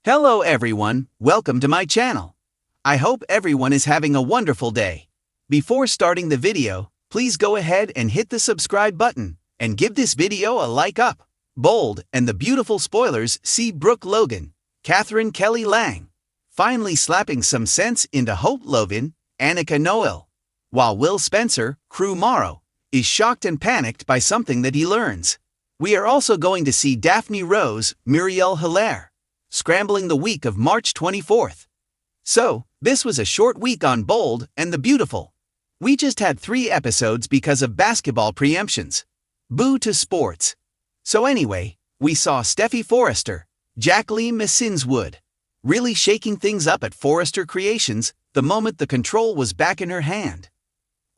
Hello everyone, welcome to my channel. I hope everyone is having a wonderful day. Before starting the video, please go ahead and hit the subscribe button and give this video a like up. Bold and the beautiful spoilers see Brooke Logan, Catherine Kelly Lang, finally slapping some sense into Hope Logan, Annika Noel, while Will Spencer, Crew Morrow, is shocked and panicked by something that he learns. We are also going to see Daphne Rose, Muriel Hilaire, scrambling the week of March 24th. So, this was a short week on Bold and the Beautiful. We just had 3 episodes because of basketball preemptions. Boo to sports. So anyway, we saw Steffi Forrester, Jacqueline Messinswood, really shaking things up at Forrester Creations the moment the control was back in her hand.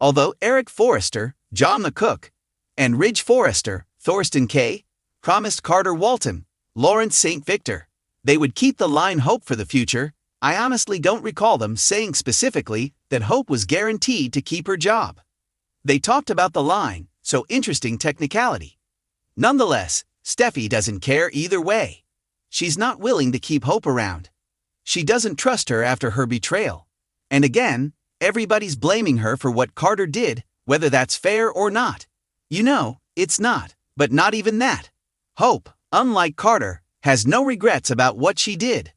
Although Eric Forrester, John the Cook, and Ridge Forrester, Thorsten K., promised Carter Walton, Lawrence St. Victor, they would keep the line Hope for the future, I honestly don't recall them saying specifically that Hope was guaranteed to keep her job. They talked about the line, so interesting technicality. Nonetheless, Steffi doesn't care either way. She's not willing to keep Hope around. She doesn't trust her after her betrayal. And again, everybody's blaming her for what Carter did, whether that's fair or not. You know, it's not, but not even that. Hope, unlike Carter, has no regrets about what she did.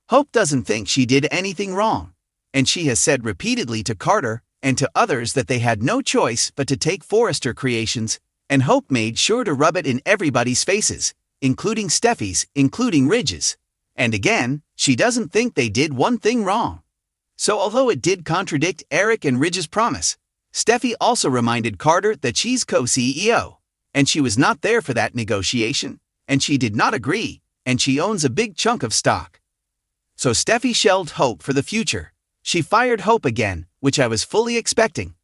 Hope doesn't think she did anything wrong, and she has said repeatedly to Carter and to others that they had no choice but to take Forrester Creations, and Hope made sure to rub it in everybody's faces, including Steffi's, including Ridge's. And again, she doesn't think they did one thing wrong. So although it did contradict Eric and Ridge's promise, Steffi also reminded Carter that she's co-CEO, and she was not there for that negotiation, and she did not agree, and she owns a big chunk of stock. So Steffi shelved Hope for the future. She fired Hope again, which I was fully expecting.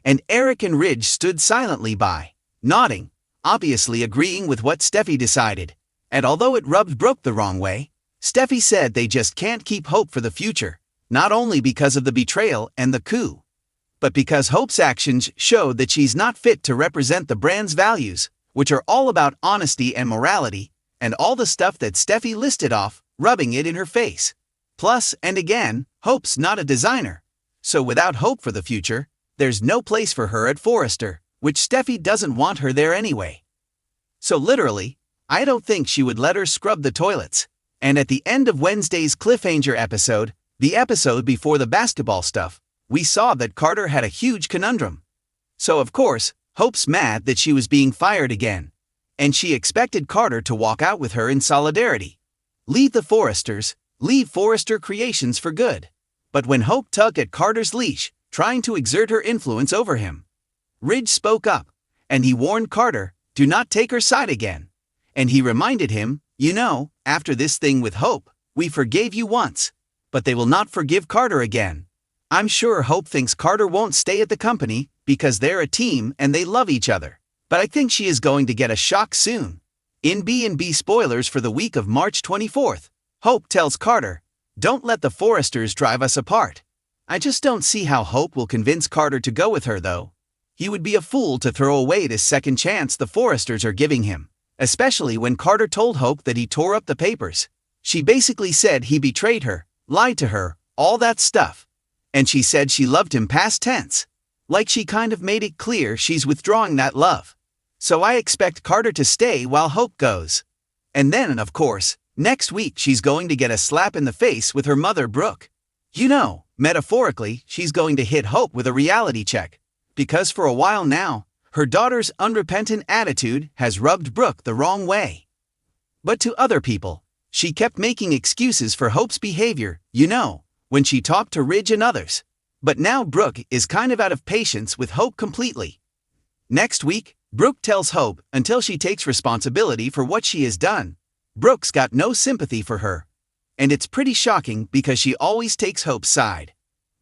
And Eric and Ridge stood silently by, nodding, obviously agreeing with what Steffi decided. And although it rubbed Brooke the wrong way, Steffi said they just can't keep Hope for the future, not only because of the betrayal and the coup, but because Hope's actions showed that she's not fit to represent the brand's values, which are all about honesty and morality, and all the stuff that Steffi listed off, rubbing it in her face. Plus, and again, Hope's not a designer. So without Hope for the future, there's no place for her at Forrester, which Steffi doesn't want her there anyway. So literally, I don't think she would let her scrub the toilets. And at the end of Wednesday's cliffhanger episode, the episode before the basketball stuff, we saw that Carter had a huge conundrum. So of course, Hope's mad that she was being fired again, and she expected Carter to walk out with her in solidarity. Leave the Forresters, leave Forrester Creations for good. But when Hope tugged at Carter's leash, trying to exert her influence over him, Ridge spoke up, and he warned Carter, do not take her side again. And he reminded him, you know, after this thing with Hope, we forgave you once, but they will not forgive Carter again. I'm sure Hope thinks Carter won't stay at the company because they're a team and they love each other. But I think she is going to get a shock soon. In B&B spoilers for the week of March 24th, Hope tells Carter, don't let the Forresters drive us apart. I just don't see how Hope will convince Carter to go with her though. He would be a fool to throw away this second chance the Forresters are giving him, especially when Carter told Hope that he tore up the papers. She basically said he betrayed her, lied to her, all that stuff. And she said she loved him past tense. Like she kind of made it clear she's withdrawing that love. So I expect Carter to stay while Hope goes. And then, of course, next week she's going to get a slap in the face with her mother Brooke. You know, metaphorically, she's going to hit Hope with a reality check. Because for a while now, her daughter's unrepentant attitude has rubbed Brooke the wrong way. But to other people, she kept making excuses for Hope's behavior, you know, when she talked to Ridge and others. But now Brooke is kind of out of patience with Hope completely. Next week, Brooke tells Hope until she takes responsibility for what she has done, Brooke's got no sympathy for her. And it's pretty shocking because she always takes Hope's side.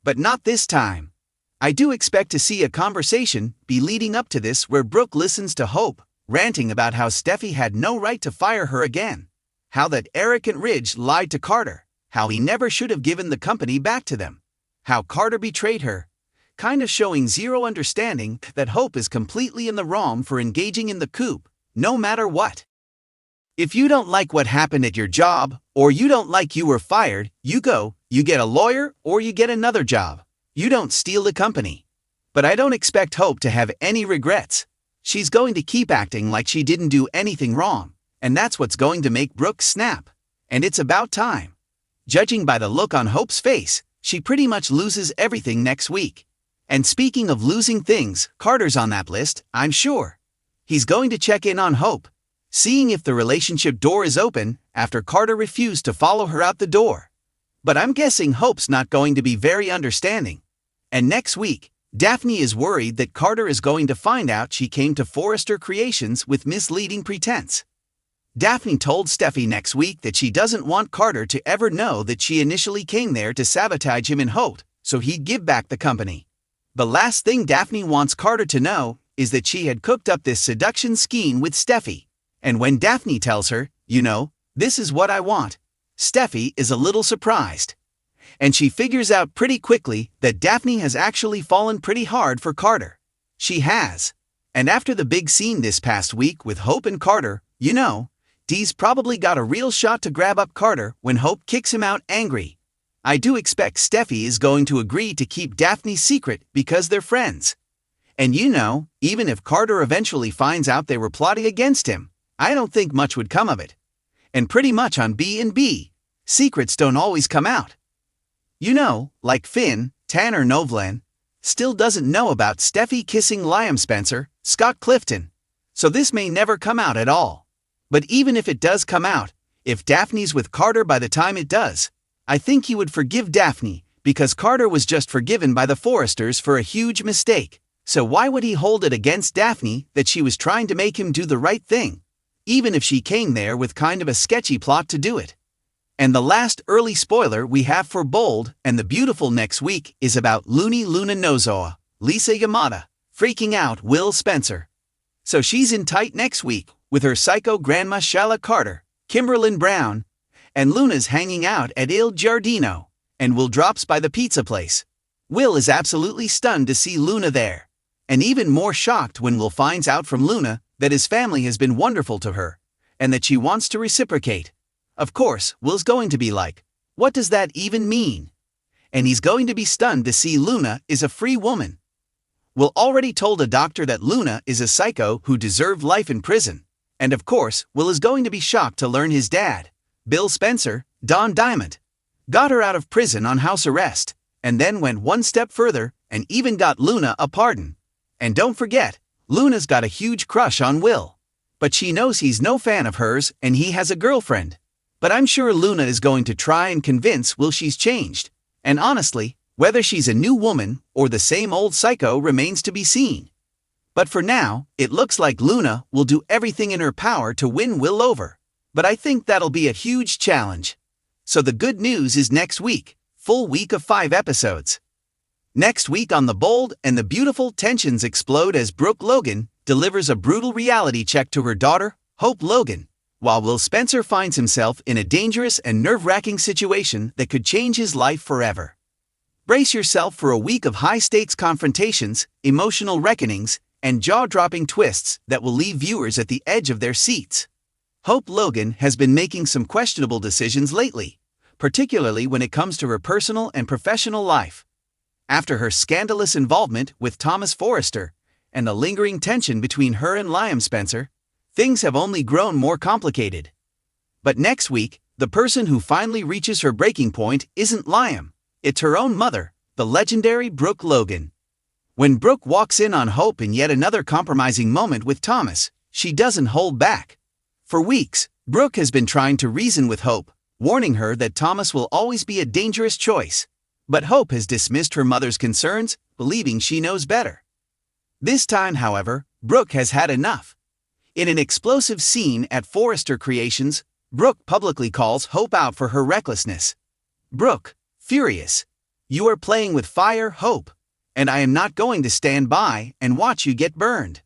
But not this time. I do expect to see a conversation be leading up to this where Brooke listens to Hope, ranting about how Steffi had no right to fire her again. How that Eric and Ridge lied to Carter. How he never should have given the company back to them. How Carter betrayed her, kind of showing zero understanding that Hope is completely in the wrong for engaging in the coup, no matter what. If you don't like what happened at your job, or you don't like you were fired, you go, you get a lawyer, or you get another job. You don't steal the company. But I don't expect Hope to have any regrets. She's going to keep acting like she didn't do anything wrong, and that's what's going to make Brooke snap. And it's about time. Judging by the look on Hope's face, she pretty much loses everything next week. And speaking of losing things, Carter's on that list, I'm sure. He's going to check in on Hope, seeing if the relationship door is open after Carter refused to follow her out the door. But I'm guessing Hope's not going to be very understanding. And next week, Daphne is worried that Carter is going to find out she came to Forrester Creations with misleading pretense. Daphne told Steffi next week that she doesn't want Carter to ever know that she initially came there to sabotage him in Hope, so he'd give back the company. The last thing Daphne wants Carter to know is that she had cooked up this seduction scheme with Steffi. And when Daphne tells her, you know, this is what I want, Steffi is a little surprised. And she figures out pretty quickly that Daphne has actually fallen pretty hard for Carter. She has. And after the big scene this past week with Hope and Carter, you know, Dee's probably got a real shot to grab up Carter when Hope kicks him out angry. I do expect Steffi is going to agree to keep Daphne's secret because they're friends. And you know, even if Carter eventually finds out they were plotting against him, I don't think much would come of it. And pretty much on B&B, secrets don't always come out. You know, like Finn, Tanner Novlan, still doesn't know about Steffi kissing Liam Spencer, Scott Clifton. So this may never come out at all. But even if it does come out, if Daphne's with Carter by the time it does, I think he would forgive Daphne because Carter was just forgiven by the Forresters for a huge mistake. So why would he hold it against Daphne that she was trying to make him do the right thing, even if she came there with kind of a sketchy plot to do it? And the last early spoiler we have for Bold and the Beautiful next week is about Looney Luna Nozoa, Lisa Yamada, freaking out Will Spencer. So she's in tight next week with her psycho grandma Shala Carter, Kimberlyn Brown, and Luna's hanging out at Il Giardino, and Will drops by the pizza place. Will is absolutely stunned to see Luna there, and even more shocked when Will finds out from Luna that his family has been wonderful to her, and that she wants to reciprocate. Of course, Will's going to be like, what does that even mean? And he's going to be stunned to see Luna is a free woman. Will already told a doctor that Luna is a psycho who deserved life in prison. And of course, Will is going to be shocked to learn his dad, Bill Spencer, Don Diamond, got her out of prison on house arrest, and then went one step further and even got Luna a pardon. And don't forget, Luna's got a huge crush on Will. But she knows he's no fan of hers and he has a girlfriend. But I'm sure Luna is going to try and convince Will she's changed. And honestly, whether she's a new woman or the same old psycho remains to be seen. But for now, it looks like Luna will do everything in her power to win Will over. But I think that'll be a huge challenge. So the good news is next week, full week of 5 episodes. Next week on The Bold and the Beautiful, tensions explode as Brooke Logan delivers a brutal reality check to her daughter, Hope Logan, while Will Spencer finds himself in a dangerous and nerve-wracking situation that could change his life forever. Brace yourself for a week of high-stakes confrontations, emotional reckonings, and jaw-dropping twists that will leave viewers at the edge of their seats. Hope Logan has been making some questionable decisions lately, particularly when it comes to her personal and professional life. After her scandalous involvement with Thomas Forrester and the lingering tension between her and Liam Spencer, things have only grown more complicated. But next week, the person who finally reaches her breaking point isn't Liam, it's her own mother, the legendary Brooke Logan. When Brooke walks in on Hope in yet another compromising moment with Thomas, she doesn't hold back. For weeks, Brooke has been trying to reason with Hope, warning her that Thomas will always be a dangerous choice. But Hope has dismissed her mother's concerns, believing she knows better. This time, however, Brooke has had enough. In an explosive scene at Forrester Creations, Brooke publicly calls Hope out for her recklessness. Brooke, furious, "You are playing with fire, Hope, and I am not going to stand by and watch you get burned."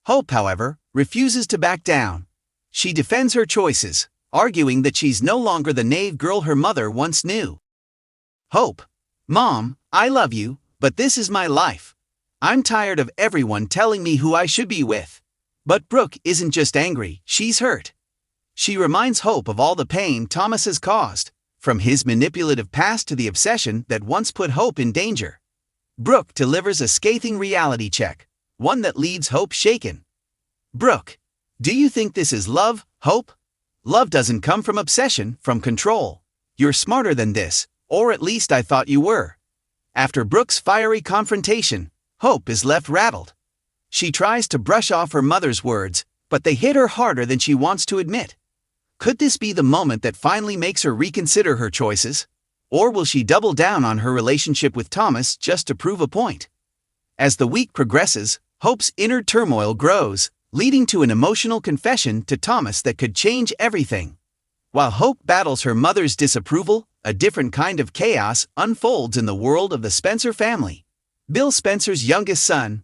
Hope, however, refuses to back down. She defends her choices, arguing that she's no longer the naive girl her mother once knew. Hope, "Mom, I love you, but this is my life. I'm tired of everyone telling me who I should be with." But Brooke isn't just angry, she's hurt. She reminds Hope of all the pain Thomas has caused, from his manipulative past to the obsession that once put Hope in danger. Brooke delivers a scathing reality check, one that leaves Hope shaken. Brooke, do you think this is love, Hope? Love doesn't come from obsession, from control. You're smarter than this, or at least I thought you were. After Brooke's fiery confrontation, Hope is left rattled. She tries to brush off her mother's words, but they hit her harder than she wants to admit. Could this be the moment that finally makes her reconsider her choices? Or will she double down on her relationship with Thomas just to prove a point? As the week progresses, Hope's inner turmoil grows, leading to an emotional confession to Thomas that could change everything. While Hope battles her mother's disapproval, a different kind of chaos unfolds in the world of the Spencer family. Bill Spencer's youngest son,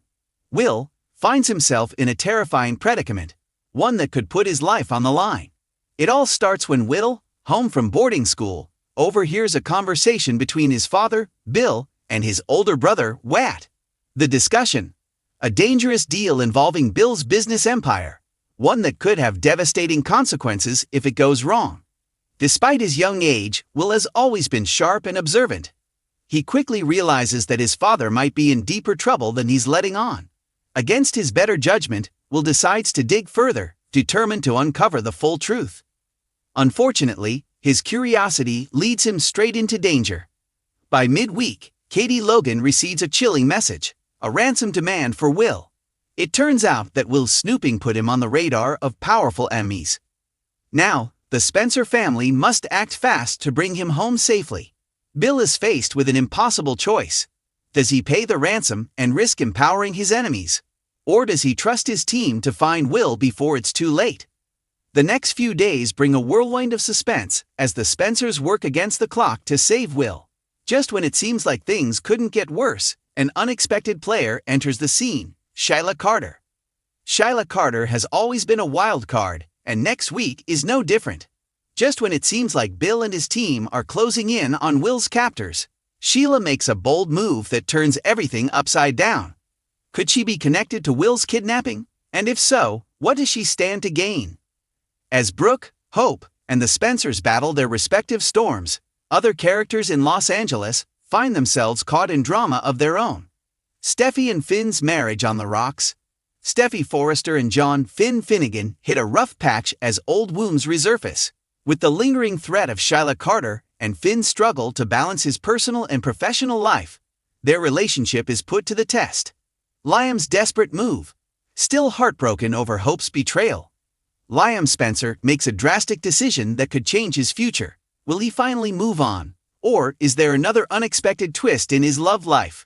Will, finds himself in a terrifying predicament, one that could put his life on the line. It all starts when Will, home from boarding school, overhears a conversation between his father, Bill, and his older brother, Wat. The discussion: a dangerous deal involving Bill's business empire, one that could have devastating consequences if it goes wrong. Despite his young age, Will has always been sharp and observant. He quickly realizes that his father might be in deeper trouble than he's letting on. Against his better judgment, Will decides to dig further, determined to uncover the full truth. Unfortunately, his curiosity leads him straight into danger. By midweek, Katie Logan receives a chilling message, a ransom demand for Will. It turns out that Will's snooping put him on the radar of powerful enemies. Now, the Spencer family must act fast to bring him home safely. Bill is faced with an impossible choice. Does he pay the ransom and risk empowering his enemies? Or does he trust his team to find Will before it's too late? The next few days bring a whirlwind of suspense as the Spencers work against the clock to save Will. Just when it seems like things couldn't get worse, an unexpected player enters the scene, Shyla Carter. Shyla Carter has always been a wild card, and next week is no different. Just when it seems like Bill and his team are closing in on Will's captors, Sheila makes a bold move that turns everything upside down. Could she be connected to Will's kidnapping? And if so, what does she stand to gain? As Brooke, Hope, and the Spencers battle their respective storms, other characters in Los Angeles find themselves caught in drama of their own. Steffi and Finn's marriage on the rocks. Steffi Forrester and John Finn Finnegan hit a rough patch as old wounds resurface. With the lingering threat of Shyla Carter and Finn's struggle to balance his personal and professional life, their relationship is put to the test. Liam's desperate move. Still heartbroken over Hope's betrayal, Liam Spencer makes a drastic decision that could change his future. Will he finally move on? Or is there another unexpected twist in his love life?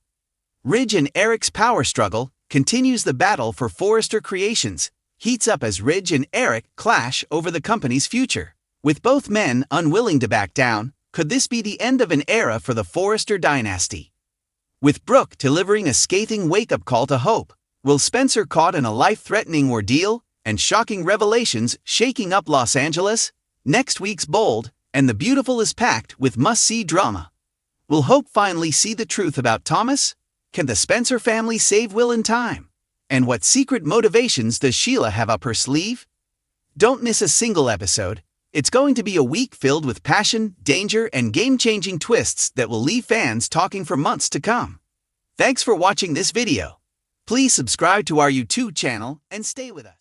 Ridge and Eric's power struggle continues. The battle for Forrester Creations heats up as Ridge and Eric clash over the company's future. With both men unwilling to back down, could this be the end of an era for the Forrester dynasty? With Brooke delivering a scathing wake-up call to Hope, will Spencer caught in a life-threatening ordeal, and shocking revelations shaking up Los Angeles? Next week's Bold and the Beautiful is packed with must-see drama. Will Hope finally see the truth about Thomas? Can the Spencer family save Will in time? And what secret motivations does Sheila have up her sleeve? Don't miss a single episode. It's going to be a week filled with passion, danger, and game-changing twists that will leave fans talking for months to come. Thanks for watching this video. Please subscribe to our YouTube channel and stay with us.